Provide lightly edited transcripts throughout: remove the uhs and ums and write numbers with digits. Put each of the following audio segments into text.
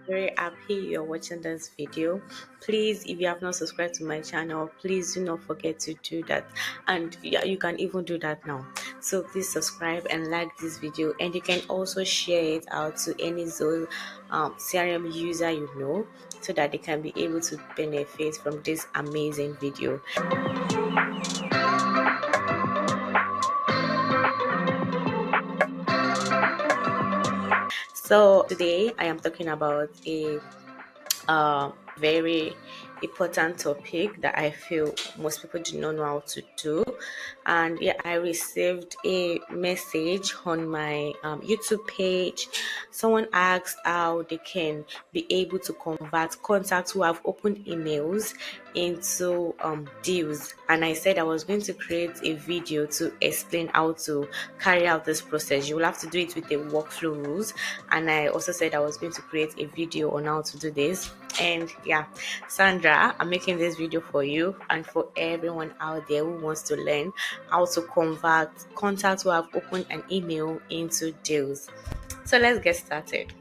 very happy you're watching this video. Please, if you have not subscribed to my channel, please do not forget to do that. And yeah, you can even do that now. So please subscribe and like this video, and you can also share it out to any Zoho CRM user you know, so that they can be able to benefit from this amazing video. So today I am talking about a very important topic that I feel most people do not know how to do. And yeah, I received a message on my YouTube page. Someone asked how they can be able to convert contacts who have opened emails into deals, and I said I was going to create a video to explain how to carry out this process. You will have to do it with the workflow rules, and I also said I was going to create a video on how to do this. And yeah, Sandra, I'm making this video for you and for everyone out there who wants to learn how to convert contacts who have opened an email into deals. So let's get started.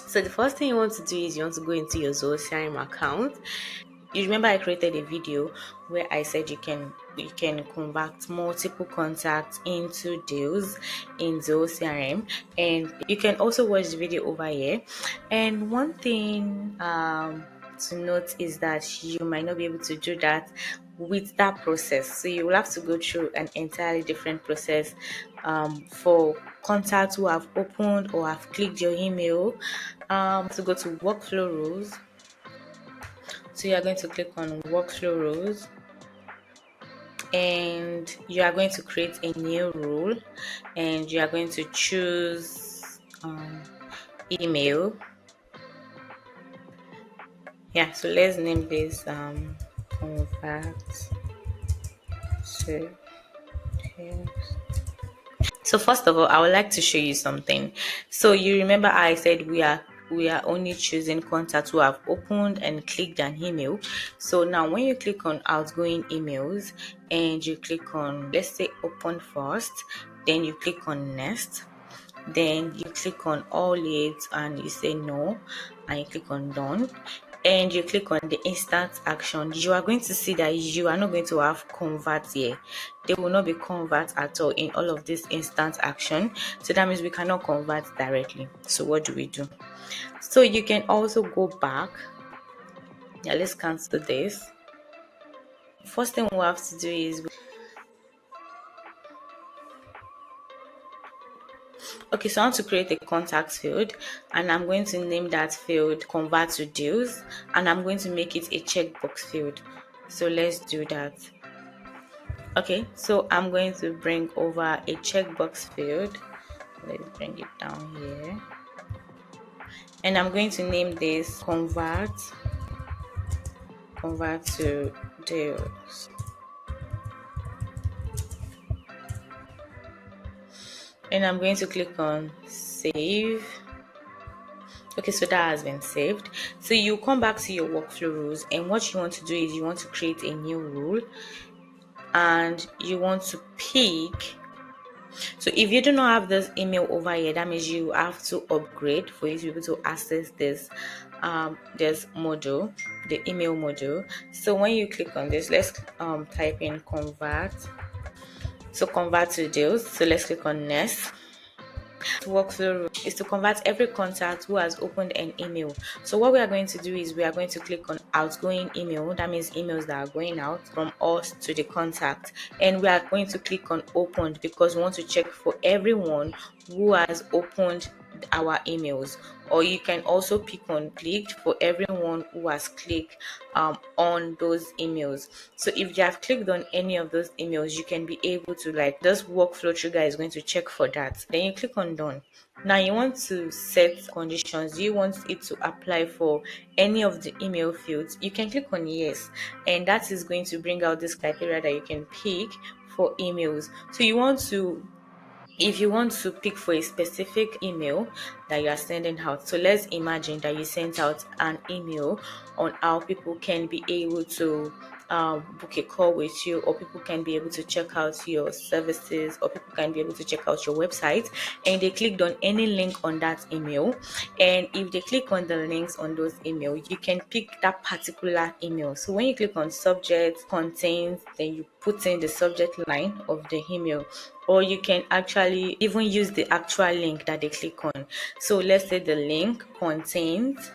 So the first thing you want to do is you want to go into your Zoho CRM account. You remember I created a video where I said you can convert multiple contacts into deals in Zoho CRM, and you can also watch the video over here. And one thing to note is that you might not be able to do that with that process, so you will have to go through an entirely different process for contacts who have opened or have clicked your email. To go to workflow rules. So you are going to click on workflow rules, and you are going to create a new rule, and you are going to choose email. Yeah, so let's name this convert to deals. So first of all, I would like to show you something. So you remember I said we are only choosing contacts who have opened and clicked an email. So now when you click on outgoing emails and you click on, let's say, open first, then you click on next, then you click on all leads and you say no, and you click on done, and you click on the instant action, you are going to see that you are not going to have convert here. There will not be convert at all in all of this instant action. So that means we cannot convert directly. So what do we do? So you can also go back. Yeah, let's cancel this. First thing we have to do is, okay, so I want to create a contact field, and I'm going to name that field convert to deals, and I'm going to make it a checkbox field. So let's do that. Okay, so I'm going to bring over a checkbox field. Let's bring it down here, and I'm going to name this convert to deals. And I'm going to click on save. Okay, so that has been saved. So you come back to your workflow rules, and what you want to do is you want to create a new rule, and you want to pick. So if you do not have this email over here, that means you have to upgrade for you to be able to access this module, the email module. So when you click on this, let's type in convert. So convert to deals. So let's click on next. Workflow is to convert every contact who has opened an email. So what we are going to do is we are going to click on outgoing email. That means emails that are going out from us to the contact, and we are going to click on opened because we want to check for everyone who has opened our emails. Or you can also pick on clicked for everyone who has clicked on those emails. So if you have clicked on any of those emails, you can be able to, like, this workflow trigger is going to check for that. Then you click on done. Now you want to set conditions. You want it to apply for any of the email fields. You can click on yes, and that is going to bring out this criteria that you can pick for emails. So you want to, if you want to pick for a specific email that you are sending out, so let's imagine that you sent out an email on how people can be able to book a call with you, or people can be able to check out your services, or people can be able to check out your website, and they clicked on any link on that email. And if they click on the links on those emails, you can pick that particular email. So when you click on subject, contains, then you put in the subject line of the email, or you can actually even use the actual link that they click on. So let's say the link contains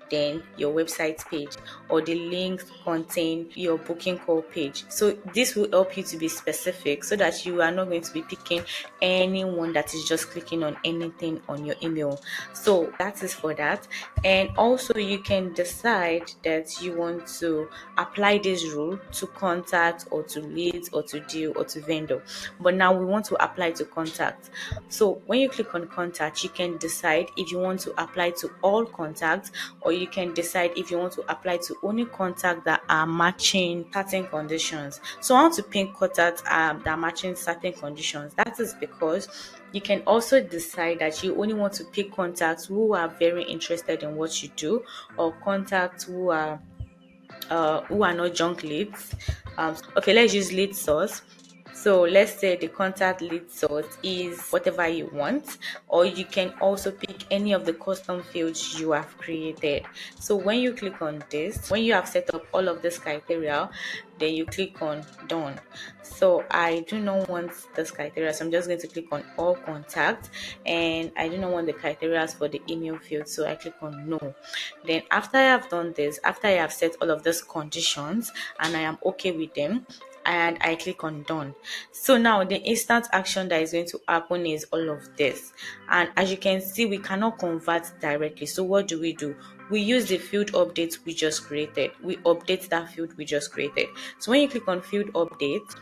then your website page, or the links contain your booking call page. So this will help you to be specific, so that you are not going to be picking anyone that is just clicking on anything on your email. So that is for that. And also you can decide that you want to apply this rule to contact, or to leads, or to deal, or to vendor. But now we want to apply to contact. So when you click on contact, you can decide if you want to apply to all contacts, or you can decide if you want to apply to only contacts that are matching certain conditions. So I want to pick contacts that are matching certain conditions. That is because you can also decide that you only want to pick contacts who are very interested in what you do, or contacts who are not junk leads. Okay, let's use lead source. So let's say the contact lead source is whatever you want, or you can also pick any of the custom fields you have created. So when you click on this, when you have set up all of this criteria, then you click on done. So I do not want this criteria, so I'm just going to click on all contacts, and I do not want the criteria for the email field, so I click on no. Then after I have done this, after I have set all of these conditions and I am okay with them, and I click on done. So now the instant action that is going to happen is all of this. And as you can see, we cannot convert directly. So what do? We use the field update we just created. We update that field we just created. So when you click on field update,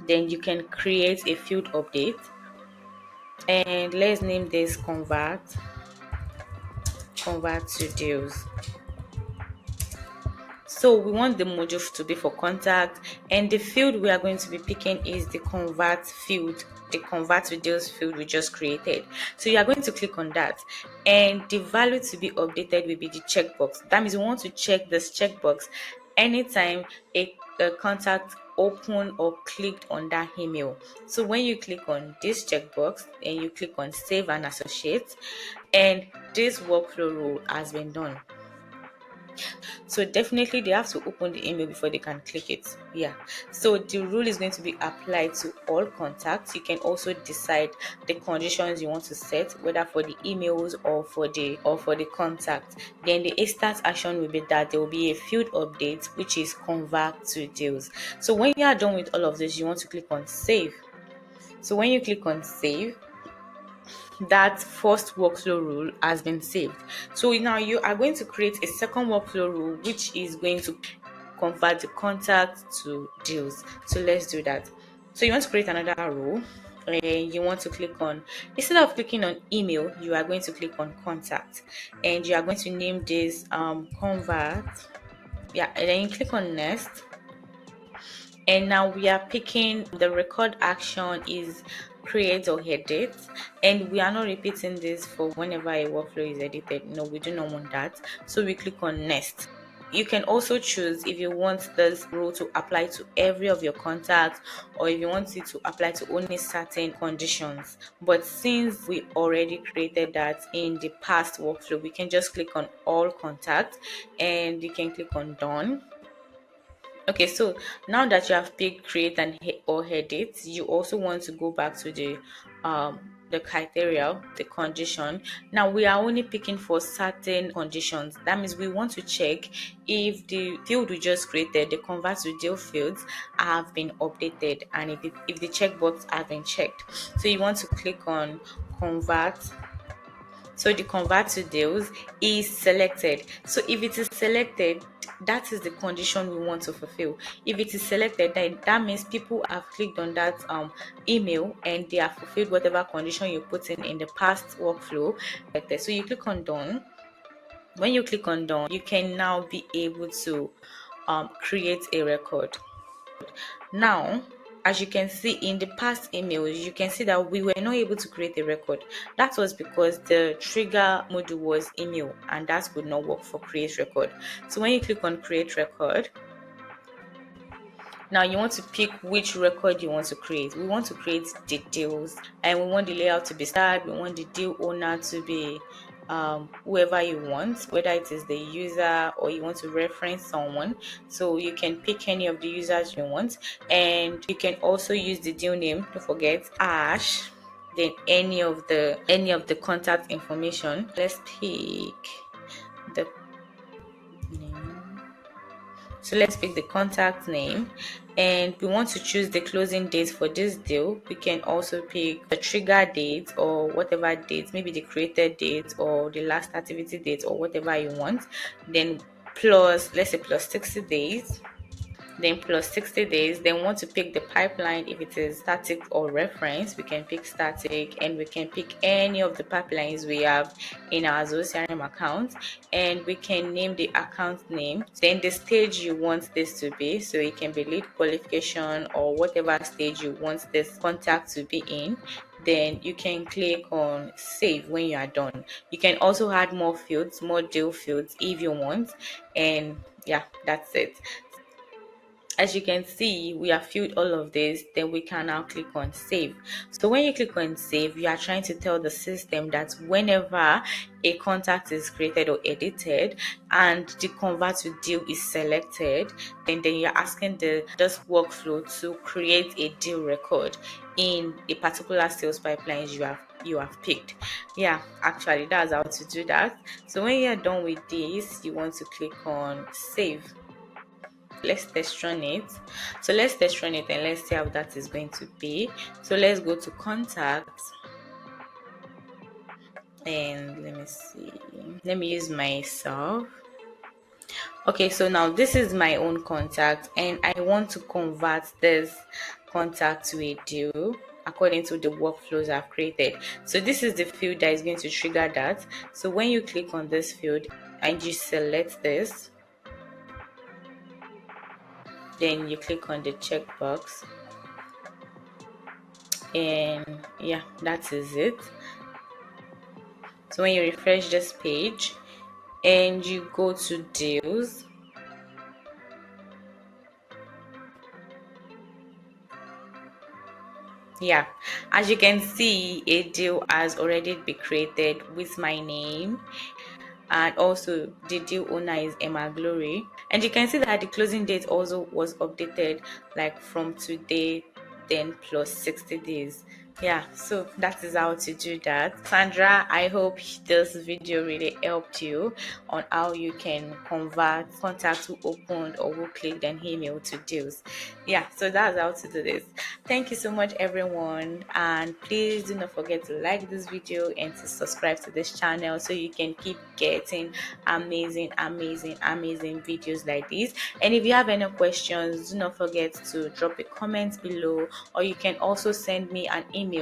then you can create a field update, and let's name this convert to deals. So we want the module to be for contact, and the field we are going to be picking is the convert field, the convert to deals field we just created. So you are going to click on that, and the value to be updated will be the checkbox. That means we want to check this checkbox anytime a contact open or clicked on that email. So when you click on this checkbox and you click on save and associate, and this workflow rule has been done. So definitely they have to open the email before they can click it. Yeah. So the rule is going to be applied to all contacts. You can also decide the conditions you want to set, whether for the emails or for the contact. Then the instant action will be that there will be a field update, which is convert to deals. So when you are done with all of this, you want to click on save. So when you click on save, that first workflow rule has been saved. So now you are going to create a second workflow rule, which is going to convert the contact to deals. So let's do that. So you want to create another rule, and you want to click on, instead of clicking on email, you are going to click on contact, and you are going to name this convert. Yeah, and then you click on next. And now we are picking the record action is create or edit, and we are not repeating this for whenever a workflow is edited. No, we do not want that. So we click on next. You can also choose if you want this rule to apply to every of your contacts, or if you want it to apply to only certain conditions. But since we already created that in the past workflow, we can just click on all contacts, and you can click on done. Okay, so now that you have picked create and or edit, you also want to go back to the criteria, the condition. Now we are only picking for certain conditions. That means we want to check if the field we just created, the convert to deal fields, have been updated, and if the checkbox have been checked. So you want to click on convert. So the convert to deals is selected. So if it is selected, that is the condition we want to fulfill. If it is selected, then that means people have clicked on that email and they have fulfilled whatever condition you put in the past workflow. So you click on done. When you click on done, you can now be able to create a record. Now, as you can see in the past emails, you can see that we were not able to create a record. That was because the trigger module was email, and that would not work for create record. So when you click on create record, Now you want to pick which record you want to create. We want to create the deals, and we want the layout to be starred. We want the deal owner to be whoever you want, whether it is the user or you want to reference someone. So you can pick any of the users you want, and you can also use the deal name. Don't forget Ash. Then any of the contact information. Let's pick the name. So let's pick the contact name, and we want to choose the closing date for this deal. We can also pick the trigger date or whatever date, maybe the created date or the last activity date or whatever you want. Then plus, let's say plus 60 days. Then plus 60 days. Then we want to pick the pipeline. If it is static or reference, we can pick static, and we can pick any of the pipelines we have in our Zoho CRM account, and we can name the account name. Then the stage you want this to be, so it can be lead qualification or whatever stage you want this contact to be in. Then you can click on save when you are done. You can also add more fields, more deal fields if you want, and yeah, that's it. As you can see, we have filled all of this. Then we can now click on save. So when you click on save, you are trying to tell the system that whenever a contact is created or edited and the convert to deal is selected, then you're asking this workflow to create a deal record in a particular sales pipeline you have picked. Yeah, actually that's how to do that. So when you're done with this, you want to click on save. Let's test run it. So let's test run it and let's see how that is going to be. So let's go to contacts, and let me see, let me use myself. Okay, so now this is my own contact, and I want to convert this contact to a deal according to the workflows I've created. So this is the field that is going to trigger that. So when you click on this field and you select this, then you click on the checkbox, and yeah, that is it. So when you refresh this page and you go to deals, yeah, as you can see, a deal has already been created with my name, and also the deal owner is Emma Glory, and you can see that the closing date also was updated, like from today, then plus 60 days. Yeah, so that is how to do that. Sandra, I hope this video really helped you on how you can convert contacts who opened or who clicked an email to deals. Yeah, so that's how to do this. Thank you so much, everyone, and please do not forget to like this video and to subscribe to this channel so you can keep getting amazing videos like this. And if you have any questions, do not forget to drop a comment below, or you can also send me an email.